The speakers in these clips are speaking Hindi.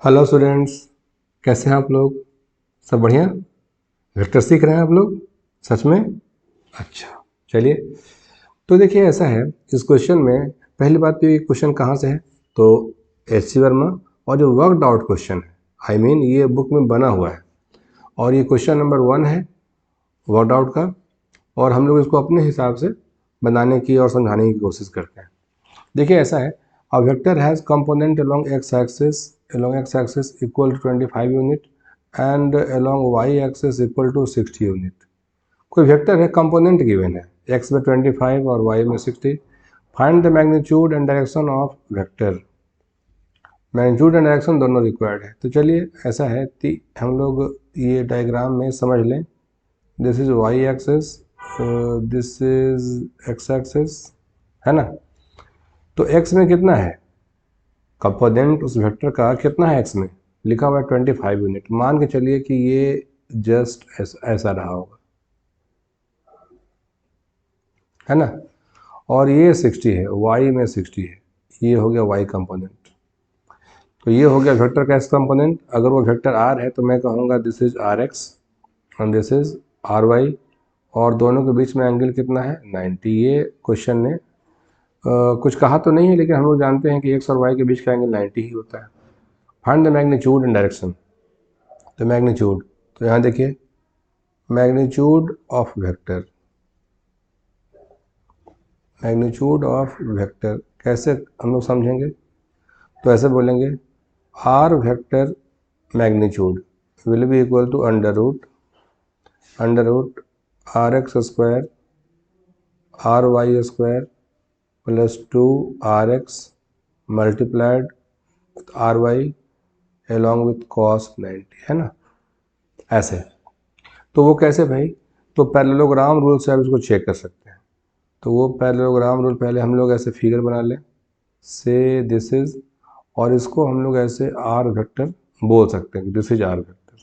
हेलो स्टूडेंट्स, कैसे हैं आप लोग? सब बढ़िया? वेक्टर सीख रहे हैं आप लोग सच में? अच्छा, चलिए। तो देखिए, ऐसा है, इस क्वेश्चन में पहली बात तो ये क्वेश्चन कहाँ से है, तो एच सी वर्मा, और जो वर्कड आउट क्वेश्चन है, ये बुक में बना हुआ है, और ये क्वेश्चन नंबर 1 है वर्कड आउट का, और हम लोग इसको अपने हिसाब से बनाने की और समझाने की कोशिश करते हैं। देखिए, ऐसा है, a vector has component along x axis equal to 25 unit and along y axis equal to 60 unit. कोई वेक्टर है, कंपोनेंट गिवन है, x में 25 और y में 60। Find the magnitude and direction of vector. Magnitude and direction दोनों रिक्वायर्ड है। तो चलिए, ऐसा है कि हम लोग ये डायग्राम में समझ लें। This is y axis, this is x axis, है ना? तो x में कितना है, कंपोनेंट उस वेक्टर का कितना है, x में लिखा हुआ है 25 यूनिट। मान के चलिए कि ये जस्ट ऐसा रहा होगा, है ना? और ये 60 है, y में 60 है, ये हो गया y कंपोनेंट। तो ये हो गया वेक्टर का x कंपोनेंट। अगर वो वेक्टर r है तो मैं कहूँगा this is R X and this is R Y, और दोनों के बीच में एंगल कितना है, 90। ये क्वेश्चन ने कुछ कहा तो नहीं है, लेकिन हम लोग जानते हैं कि x और y के बीच का एंगल 90 ही होता है। Find the magnitude and direction. तो मैग्नीट्यूड, तो यहाँ देखिए, magnitude of vector, magnitude of vector कैसे हम लोग समझेंगे? तो ऐसे बोलेंगे, R vector magnitude will be equal to under root R X square R Y square plus 2 RX multiplied R Y along with cos 90, है ना? ऐसे। तो वो कैसे भाई? तो पैरेललोग्राम रूल से आप इसको चेक कर सकते हैं। तो वो पैरेललोग्राम रूल पहले हम लोग ऐसे फिगर बना लें, से दिस इज, और इसको हम लोग ऐसे आर वेक्टर बोल सकते हैं, दिस इज आर वेक्टर।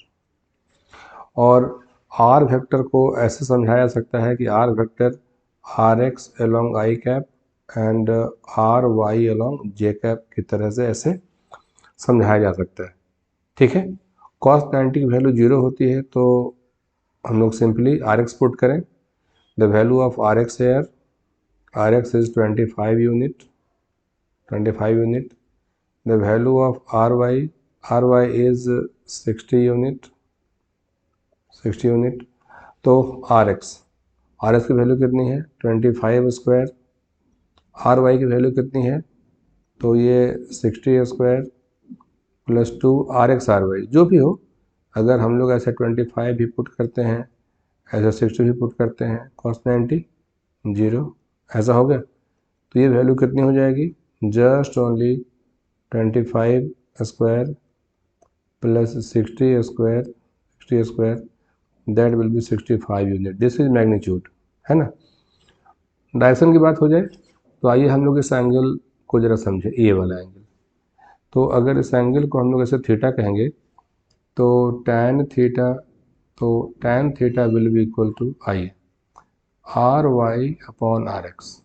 और आर वेक्टर को ऐसे समझाया जा सकता है कि R vector R X along I cap and R Y along J cap की तरह से ऐसे समझाया जा सकता है, ठीक है? cos 90 की वैल्यू 0 होती है, तो हम लोग सिंपली आर एक्स पुट करें। The value of R X here, R X is 25 unit, 25 unit. The value of ry is 60 unit, 60 unit. तो rx की वैल्यू कितनी है, 25 स्क्वायर। ry की वैल्यू कितनी है, तो ये 60 स्क्वायर प्लस 2 ry जो भी हो। अगर हम लोग ऐसे 25 भी पुट करते हैं, ऐसे 60 भी पुट करते हैं, cos 90 0, ऐसा हो गया। तो ये वैल्यू कितनी हो जाएगी, just only 25 square plus 60 square, that will be 65 unit. This is magnitude, है ना? डायरेक्शन की बात हो जाए, तो आइए हम लोग इस एंगल को जरा समझें, ये वाला एंगल। तो अगर इस एंगल को हम लोग ऐसे थीटा कहेंगे, तो tan थीटा, तो tan theta will be equal to I R Y upon R X.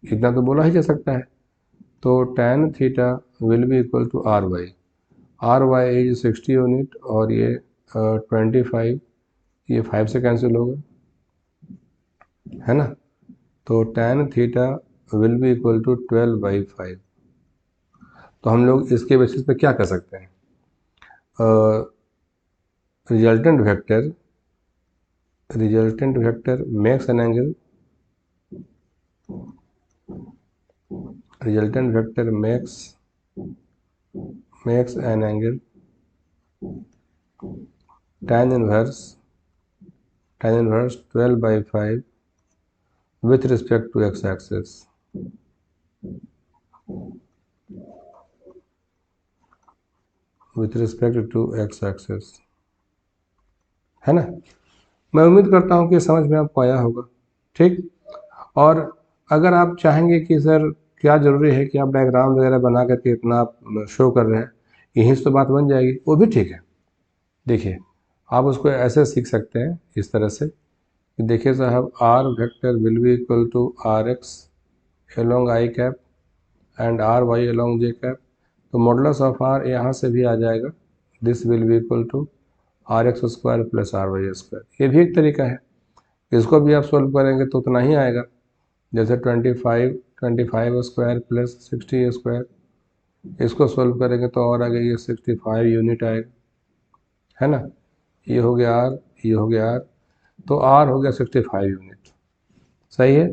इतना तो बोला ही जा सकता है। तो tan theta will be equal to R Y is 60 यूनिट, और ये 25, ये 5 से कैंसिल होगा, है ना? तो tan theta will be equal to 12/5। तो हम लोग इसके बेसिस पे क्या कर सकते हैं, resultant vector makes an angle, resultant vector makes an angle tan inverse 12/5 with respect to x axis, है ना? मैं उम्मीद करता हूँ कि समझ में आपको आया होगा, ठीक? और अगर आप चाहेंगे कि सर क्या ज़रूरी है कि आप डायग्राम वगैरह बना करके इतना आप शो कर रहे हैं, यहीं से तो बात बन जाएगी, वो भी ठीक है। देखिए, आप उसको ऐसे सीख सकते हैं, इस तरह से कि देखिए साहब, R vector will be equal to R X along I cap and R Y along J cap. तो मॉडुलस ऑफ आर यहाँ से भी आ जाएगा, this will be equal to R X square plus R Y square. ये भी एक तरीका है, इसको भी आप सोल्व करेंगे तो उतना ही आएगा। जैसे 25 स्क्वायर प्लस 60 स्क्वायर, इसको सोल्व करेंगे तो और आगे ये 65 यूनिट आएगा, है ना। ये हो गया आर, ये हो गया आर, तो आर हो गया 65 यूनिट, सही है।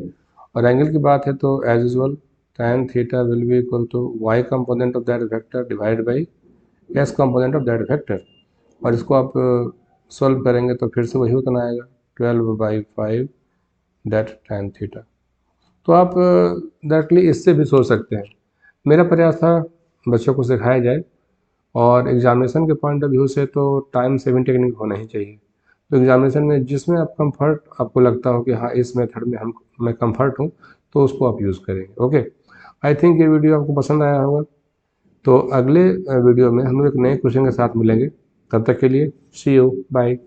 और एंगल की बात है तो as usual tan theta will be equal to y component of that vector divide by s component of that vector. और इसको आप सॉल्व करेंगे तो फिर से वही उतना आएगा 12/5 दैट tan थीटा। तो आप डायरेक्टली इससे भी सोच सकते हैं। मेरा प्रयास था बच्चों को सिखाया जाए, और एग्जामिनेशन के पॉइंट ऑफ व्यू से तो टाइम सेविंग टेक्निक होना ही चाहिए। तो एग्जामिनेशन में जिसमें आप कंफर्ट आपको लगता हो कि हाँ इस मेथड में मैं कंफर्ट हूँ, तो उसको आप यूज़ करेंगे। ओके, आई थिंक ये वीडियो आपको पसंद आया होगा। तो अगले वीडियो में हम लोग एक नए क्वेश्चन के साथ मिलेंगे। तब तक के लिए सी यू, बाय।